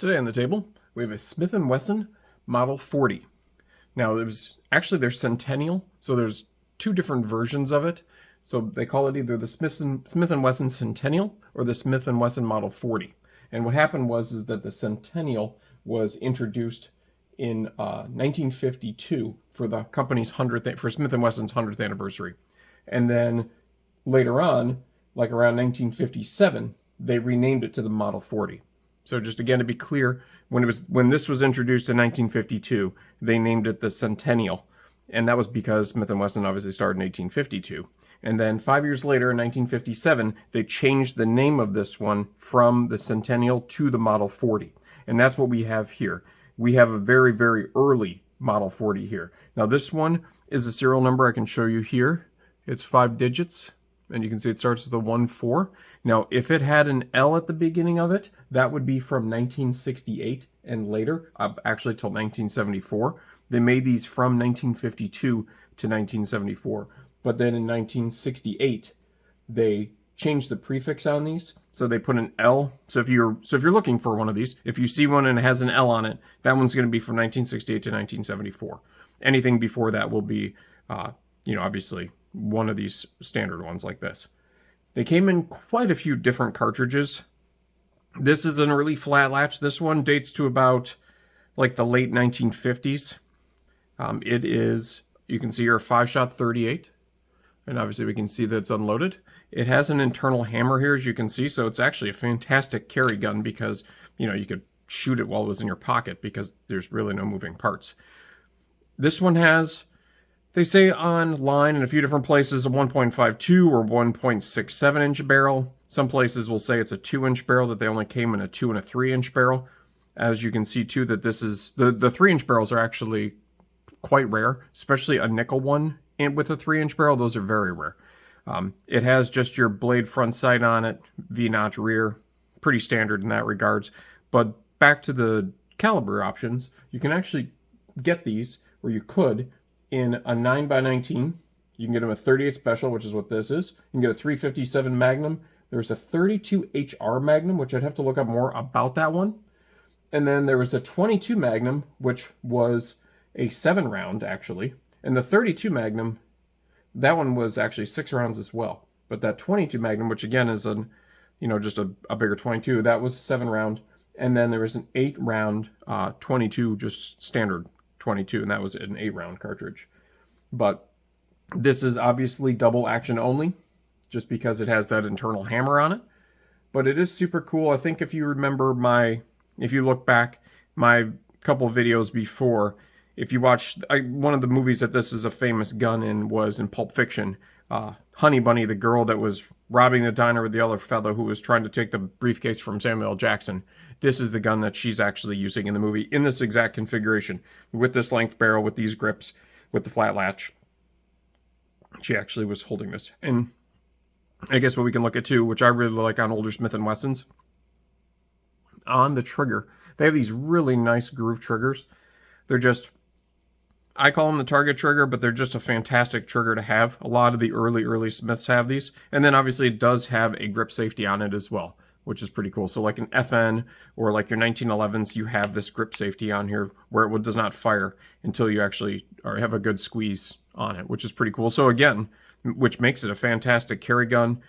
Today on the table, we have a Smith & Wesson Model 40. Now, it was actually their Centennial, so there's two different versions of it. So they call it either the Smith & Wesson Centennial or the Smith & Wesson Model 40. And what happened was that the Centennial was introduced in 1952 for the company's for Smith & Wesson's 100th anniversary. And then later on, like around 1957, they renamed it to the Model 40. So just again to be clear, when this was introduced in 1952, they named it the Centennial, and that was because Smith & Wesson obviously started in 1852. And then 5 years later, in 1957, they changed the name of this one from the Centennial to the Model 40, and that's what we have here. We have a very, very early Model 40 here. Now this one is a serial number I can show you here. It's 5 digits. And you can see it starts with a 1-4. Now, if it had an L at the beginning of it, that would be from 1968 and later, actually till 1974. They made these from 1952 to 1974. But then in 1968, they changed the prefix on these. So they put an L. So if you're looking for one of these, if you see one and it has an L on it, that one's going to be from 1968 to 1974. Anything before that will be, obviously, one of these standard ones like this. They came in quite a few different cartridges. This is an early flat latch. This one dates to about like the late 1950s. It is, you can see here, a 5-shot 38. And obviously we can see that it's unloaded. It has an internal hammer here, as you can see. So it's actually a fantastic carry gun because, you could shoot it while it was in your pocket because there's really no moving parts. This one has, they say online in a few different places, a 1.52 or 1.67 inch barrel. Some places will say it's a 2-inch barrel, that they only came in a 2 and a 3-inch barrel. As you can see too, that this is, the 3-inch barrels are actually quite rare, especially a nickel one with a 3-inch barrel. Those are very rare. It has just your blade front sight on it, V-notch rear, pretty standard in that regards. But back to the caliber options, you can actually get these, or you could, in a 9x19. You can get them a 38 special, which is what this is. You can get a 357 Magnum. There's a 32 HR Magnum, which I'd have to look up more about that one. And then there was a 22 Magnum, which was a 7-round, actually. And the 32 Magnum, that one was actually 6 rounds as well. But that 22 Magnum, which again is just a bigger 22, that was a 7-round. And then there was an 8-round 22, just standard 22, and that was an 8-round cartridge. But this is obviously double action only, just because it has that internal hammer on it. But it is super cool. I think if you remember if you look back my couple videos before, if you watch one of the movies that this is a famous gun in was in Pulp Fiction. Honey Bunny, the girl that was robbing the diner with the other fellow who was trying to take the briefcase from Samuel L. Jackson. This is the gun that she's actually using in the movie in this exact configuration, with this length barrel, with these grips, with the flat latch. She actually was holding this. And I guess what we can look at too, which I really like on older Smith & Wessons, on the trigger, they have these really nice groove triggers. They're just, I call them the target trigger, but they're just a fantastic trigger to have. A lot of the early Smiths have these. And then obviously it does have a grip safety on it as well, which is pretty cool. So like an FN or like your 1911s, you have this grip safety on here where it does not fire until you actually have a good squeeze on it, which is pretty cool. So again, which makes it a fantastic carry gun,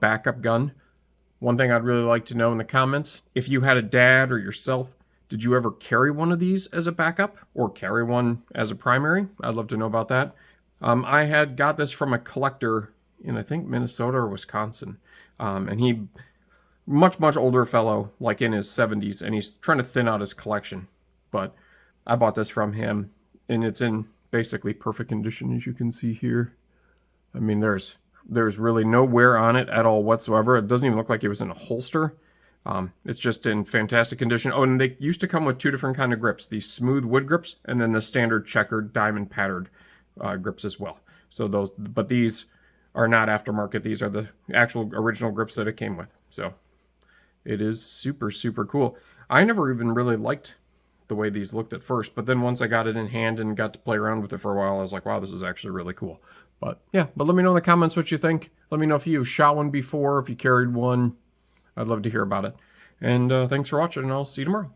backup gun. One thing I'd really like to know in the comments, if you had a dad or yourself, did you ever carry one of these as a backup or carry one as a primary? I'd love to know about that. I had got this from a collector in, I think, Minnesota or Wisconsin. And he, much older fellow, like in his 70s, and he's trying to thin out his collection. But I bought this from him, and it's in basically perfect condition, as you can see here. I mean, there's really no wear on it at all whatsoever. It doesn't even look like it was in a holster. It's just in fantastic condition. Oh, and they used to come with 2 different kind of grips, these smooth wood grips, and then the standard checkered diamond patterned grips as well. So but these are not aftermarket. These are the actual original grips that it came with. So it is super, super cool. I never even really liked the way these looked at first, but then once I got it in hand and got to play around with it for a while, I was like, wow, this is actually really cool. But yeah, but let me know in the comments what you think. Let me know if you shot one before, if you carried one. I'd love to hear about it. And thanks for watching, and I'll see you tomorrow.